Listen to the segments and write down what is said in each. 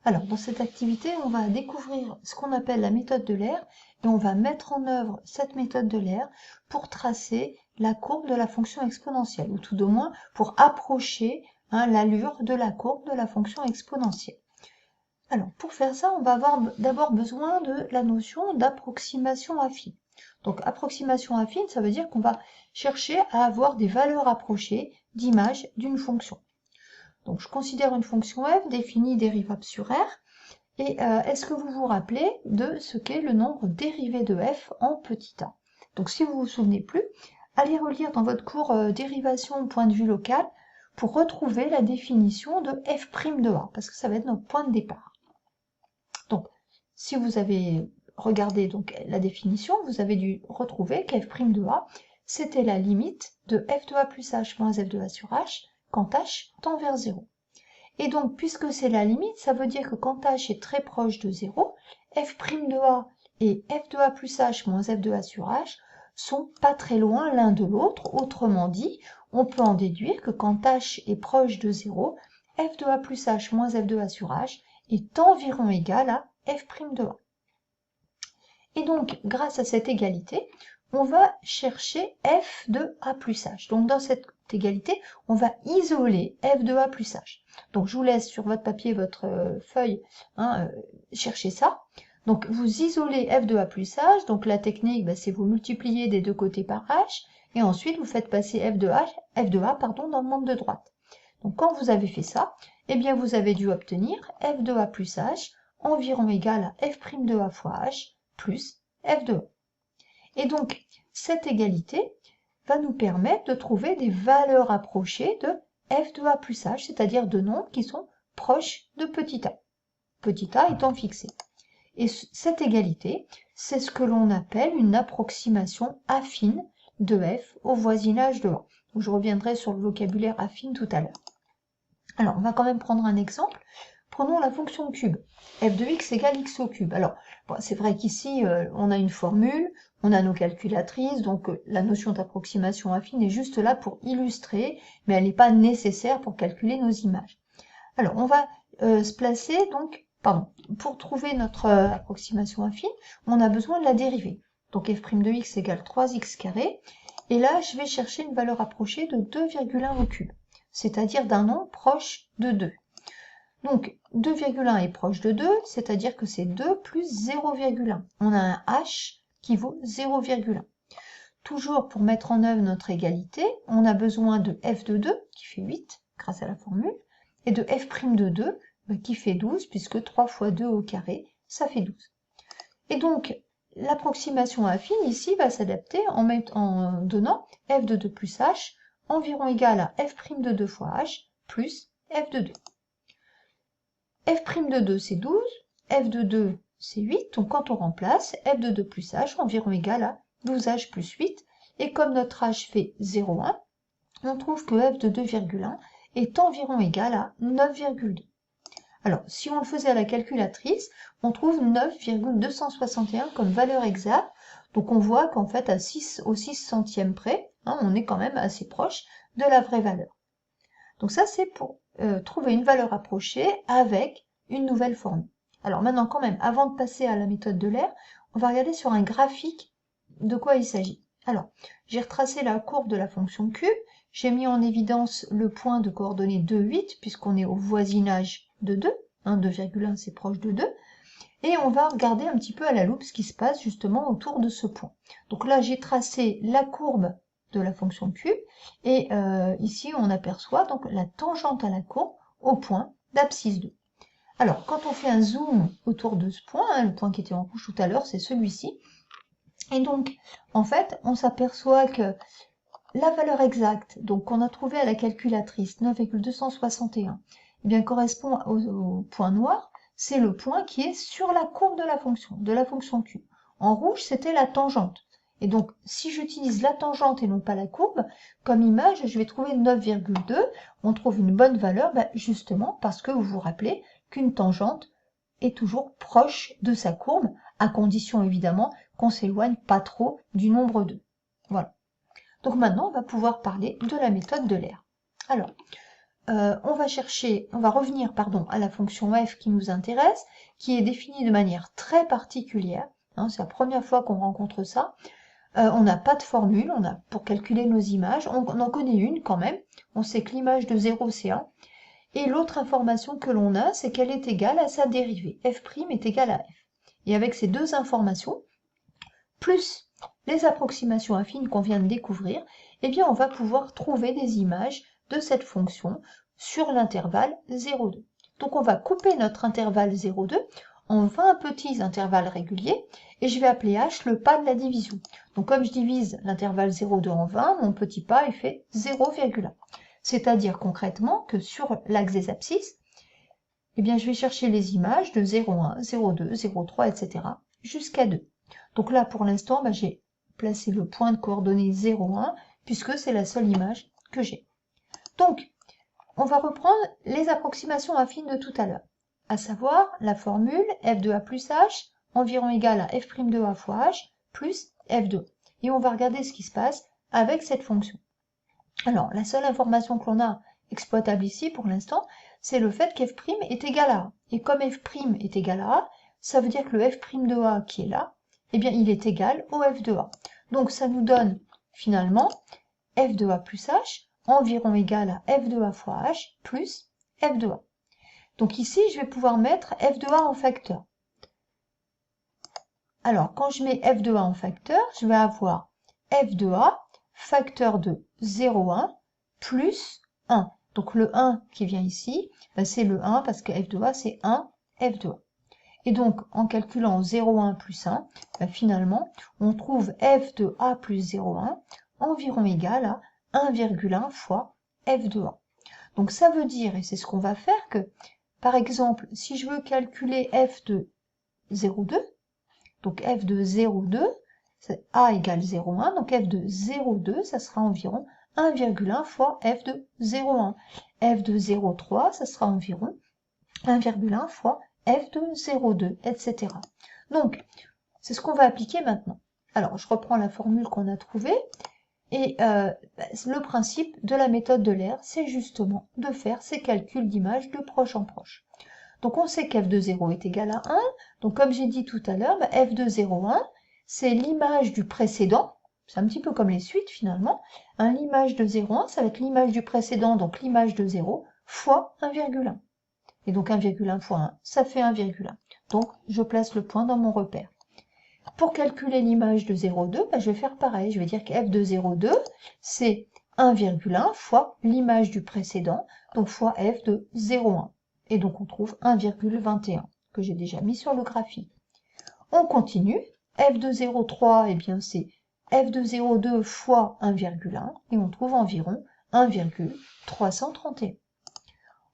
Alors, dans cette activité, on va découvrir ce qu'on appelle la méthode de l'aire et on va mettre en œuvre cette méthode de l'aire pour tracer la courbe de la fonction exponentielle, ou tout au moins pour approcher l'allure de la courbe de la fonction exponentielle. Alors, pour faire ça, on va avoir d'abord besoin de la notion d'approximation affine. Donc, approximation affine, ça veut dire qu'on va chercher à avoir des valeurs approchées d'image d'une fonction. Donc, je considère une fonction f définie dérivable sur r. Et est-ce que vous vous rappelez de ce qu'est le nombre dérivé de f en petit a? Donc, si vous ne vous souvenez plus, allez relire dans votre cours dérivation au point de vue local pour retrouver la définition de f' de a, parce que ça va être notre point de départ. Donc, si vous avez regardé donc, la définition, vous avez dû retrouver qu'f' de a, c'était la limite de f de a plus h moins f de a sur h, quand h tend vers 0. Et donc, puisque c'est la limite, ça veut dire que quand h est très proche de 0, f' de a et f de a plus h moins f de a sur h sont pas très loin l'un de l'autre. Autrement dit, on peut en déduire que quand h est proche de 0, f de a plus h moins f de a sur h est environ égal à f' de a. Et donc, grâce à cette égalité, on va chercher f de a plus h. Donc, dans cette égalité, on va isoler f de a plus h. Donc, je vous laisse sur votre papier, votre feuille, chercher ça. Donc, vous isolez f de a plus h. Donc, la technique, c'est vous multipliez des deux côtés par h. Et ensuite, vous faites passer f de a dans le membre de droite. Donc, quand vous avez fait ça, eh bien, vous avez dû obtenir f de a plus h environ égal à f' de a fois h plus f de a. Et donc, cette égalité va nous permettre de trouver des valeurs approchées de f de a plus h, c'est-à-dire de nombres qui sont proches de petit a étant fixé. Et cette égalité, c'est ce que l'on appelle une approximation affine de f au voisinage de a. Donc, je reviendrai sur le vocabulaire affine tout à l'heure. Alors, on va quand même prendre un exemple. Prenons la fonction cube, f de x égale x au cube. Alors, c'est vrai qu'ici, on a une formule, on a nos calculatrices, donc la notion d'approximation affine est juste là pour illustrer, mais elle n'est pas nécessaire pour calculer nos images. Alors, on va se placer, donc, pour trouver notre approximation affine, on a besoin de la dérivée. Donc, f' de x égale 3x carré, et là, je vais chercher une valeur approchée de 2,1 au cube, c'est-à-dire d'un nombre proche de 2. Donc, 2,1 est proche de 2, c'est-à-dire que c'est 2 plus 0,1. On a un h qui vaut 0,1. Toujours pour mettre en œuvre notre égalité, on a besoin de f de 2, qui fait 8, grâce à la formule, et de f' de 2, qui fait 12, puisque 3 fois 2 au carré, ça fait 12. Et donc, l'approximation affine, ici, va s'adapter en donnant f de 2 plus h, environ égal à f' de 2 fois h, plus f de 2. f' de 2, c'est 12, f de 2, c'est 8, donc quand on remplace, f de 2 plus h, environ égal à 12h plus 8, et comme notre h fait 0,1, on trouve que f de 2,1 est environ égal à 9,2. Alors, si on le faisait à la calculatrice, on trouve 9,261 comme valeur exacte, donc on voit qu'en fait, au 6 centièmes près, on est quand même assez proche de la vraie valeur. Donc ça, c'est pour trouver une valeur approchée avec une nouvelle formule. Alors maintenant, quand même, avant de passer à la méthode de l'aire, on va regarder sur un graphique de quoi il s'agit. Alors, j'ai retracé la courbe de la fonction cube, j'ai mis en évidence le point de coordonnées 2, 8, puisqu'on est au voisinage de 2, 2,1 c'est proche de 2, et on va regarder un petit peu à la loupe ce qui se passe justement autour de ce point. Donc là, j'ai tracé la courbe de la fonction cube, et ici on aperçoit donc la tangente à la courbe au point d'abscisse 2. Alors, quand on fait un zoom autour de ce point, le point qui était en rouge tout à l'heure, c'est celui-ci, et donc, en fait, on s'aperçoit que la valeur exacte, donc qu'on a trouvée à la calculatrice, 9,261, eh bien, correspond au point noir, c'est le point qui est sur la courbe de la fonction cube. En rouge, c'était la tangente. Et donc, si j'utilise la tangente et non pas la courbe, comme image, je vais trouver 9,2. On trouve une bonne valeur, justement parce que vous vous rappelez qu'une tangente est toujours proche de sa courbe, à condition évidemment qu'on s'éloigne pas trop du nombre 2. Voilà. Donc maintenant, on va pouvoir parler de la méthode de l'aire. Alors, on va revenir à la fonction f qui nous intéresse, qui est définie de manière très particulière. Hein, c'est la première fois qu'on rencontre ça. On n'a pas de formule, pour calculer nos images. On en connaît une quand même. On sait que l'image de 0, c'est 1. Et l'autre information que l'on a, c'est qu'elle est égale à sa dérivée. f' est égale à f. Et avec ces deux informations, plus les approximations affines qu'on vient de découvrir, eh bien on va pouvoir trouver des images de cette fonction sur l'intervalle 0,2. Donc on va couper notre intervalle 0,2 en 20 petits intervalles réguliers, et je vais appeler h le pas de la division. Donc comme je divise l'intervalle 0,2 en 20, mon petit pas est fait 0,1. C'est-à-dire concrètement que sur l'axe des abscisses, eh bien je vais chercher les images de 0,1, 0,2, 0,3, etc. jusqu'à 2. Donc là, pour l'instant, j'ai placé le point de coordonnées 0,1, puisque c'est la seule image que j'ai. Donc, on va reprendre les approximations affines de tout à l'heure, à savoir la formule f de a plus h environ égale à f' de a fois h plus f de a. Et on va regarder ce qui se passe avec cette fonction. Alors, la seule information que l'on a exploitable ici, pour l'instant, c'est le fait qu'f' est égal à a. Et comme f' est égal à a, ça veut dire que le f' de a qui est là, eh bien, il est égal au f de a. Donc, ça nous donne, finalement, f de a plus h environ égal à f de a fois h plus f de a. Donc ici, je vais pouvoir mettre f de a en facteur. Alors, quand je mets f de a en facteur, je vais avoir f de a facteur de 0,1 plus 1. Donc le 1 qui vient ici, c'est le 1 parce que f de a, c'est 1 f de a. Et donc, en calculant 0,1 plus 1, finalement, on trouve f de a plus 0,1 environ égal à 1,1 fois f de a. Donc ça veut dire, et c'est ce qu'on va faire, que, par exemple, si je veux calculer f de 0,2, donc f de 0,2, a égale 0,1, donc f de 0,2, ça sera environ 1,1 fois f de 0,1. f de 0,3, ça sera environ 1,1 fois f de 0,2, etc. Donc, c'est ce qu'on va appliquer maintenant. Alors, je reprends la formule qu'on a trouvée, et le principe de la méthode de Lair, c'est justement de faire ces calculs d'images de proche en proche. Donc, on sait qu'f de 0 est égal à 1, donc comme j'ai dit tout à l'heure, f de 0,1, c'est l'image du précédent, c'est un petit peu comme les suites finalement, l'image de 0,1, ça va être l'image du précédent, donc l'image de 0, fois 1,1. Et donc 1,1 fois 1, ça fait 1,1. Donc je place le point dans mon repère. Pour calculer l'image de 0,2, je vais faire pareil. Je vais dire que f de 0,2, c'est 1,1 fois l'image du précédent, donc fois f de 0,1. Et donc on trouve 1,21, que j'ai déjà mis sur le graphique. On continue. f de 0,3, eh bien c'est f de 0,2 fois 1,1, et on trouve environ 1,331.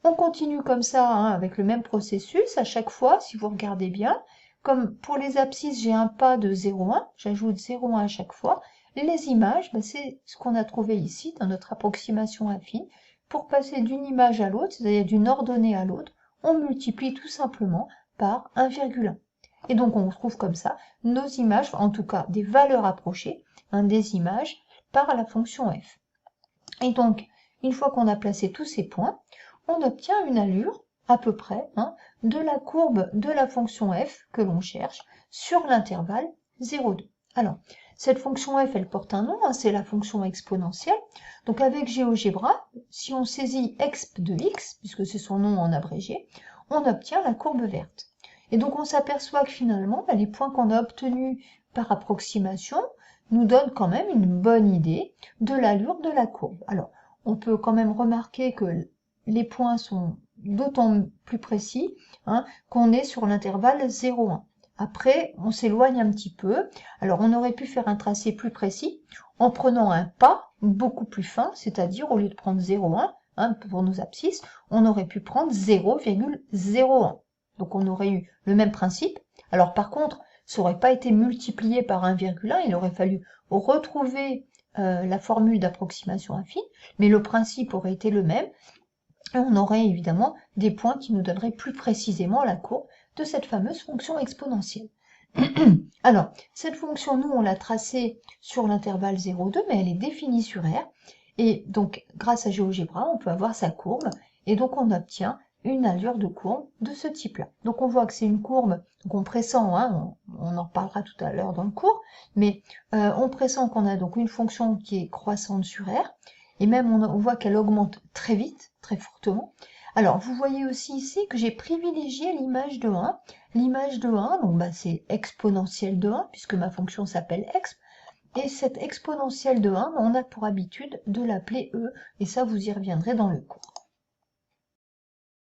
On continue comme ça, avec le même processus, à chaque fois, si vous regardez bien, comme pour les abscisses, j'ai un pas de 0,1, j'ajoute 0,1 à chaque fois, les images, c'est ce qu'on a trouvé ici, dans notre approximation affine. Pour passer d'une image à l'autre, c'est-à-dire d'une ordonnée à l'autre, on multiplie tout simplement par 1,1. Et donc on trouve comme ça nos images, en tout cas des valeurs approchées, des images, par la fonction f. Et donc, une fois qu'on a placé tous ces points, on obtient une allure, à peu près, de la courbe de la fonction f que l'on cherche sur l'intervalle 0,2. Alors, cette fonction f, elle porte un nom, c'est la fonction exponentielle. Donc avec GeoGebra, si on saisit exp de x, puisque c'est son nom en abrégé, on obtient la courbe verte. Et donc on s'aperçoit que finalement, les points qu'on a obtenus par approximation nous donnent quand même une bonne idée de l'allure de la courbe. Alors, on peut quand même remarquer que les points sont d'autant plus précis qu'on est sur l'intervalle 0,1. Après, on s'éloigne un petit peu. Alors, on aurait pu faire un tracé plus précis en prenant un pas beaucoup plus fin, c'est-à-dire au lieu de prendre 0,1 pour nos abscisses, on aurait pu prendre 0,01. Donc, on aurait eu le même principe. Alors, par contre, ça n'aurait pas été multiplié par 1,1, il aurait fallu retrouver la formule d'approximation affine, mais le principe aurait été le même. Et on aurait évidemment des points qui nous donneraient plus précisément la courbe de cette fameuse fonction exponentielle. Alors, cette fonction, nous, on l'a tracée sur l'intervalle 0,2, mais elle est définie sur R. Et donc, grâce à GeoGebra, on peut avoir sa courbe, et donc on obtient une allure de courbe de ce type-là. Donc on voit que c'est une courbe, donc on pressent, hein, on en reparlera tout à l'heure dans le cours, mais on pressent qu'on a donc une fonction qui est croissante sur R, et même on voit qu'elle augmente très vite, très fortement. Alors vous voyez aussi ici que j'ai privilégié l'image de 1. L'image de 1, donc c'est exponentielle de 1, puisque ma fonction s'appelle exp, et cette exponentielle de 1, on a pour habitude de l'appeler E, et ça vous y reviendrez dans le cours.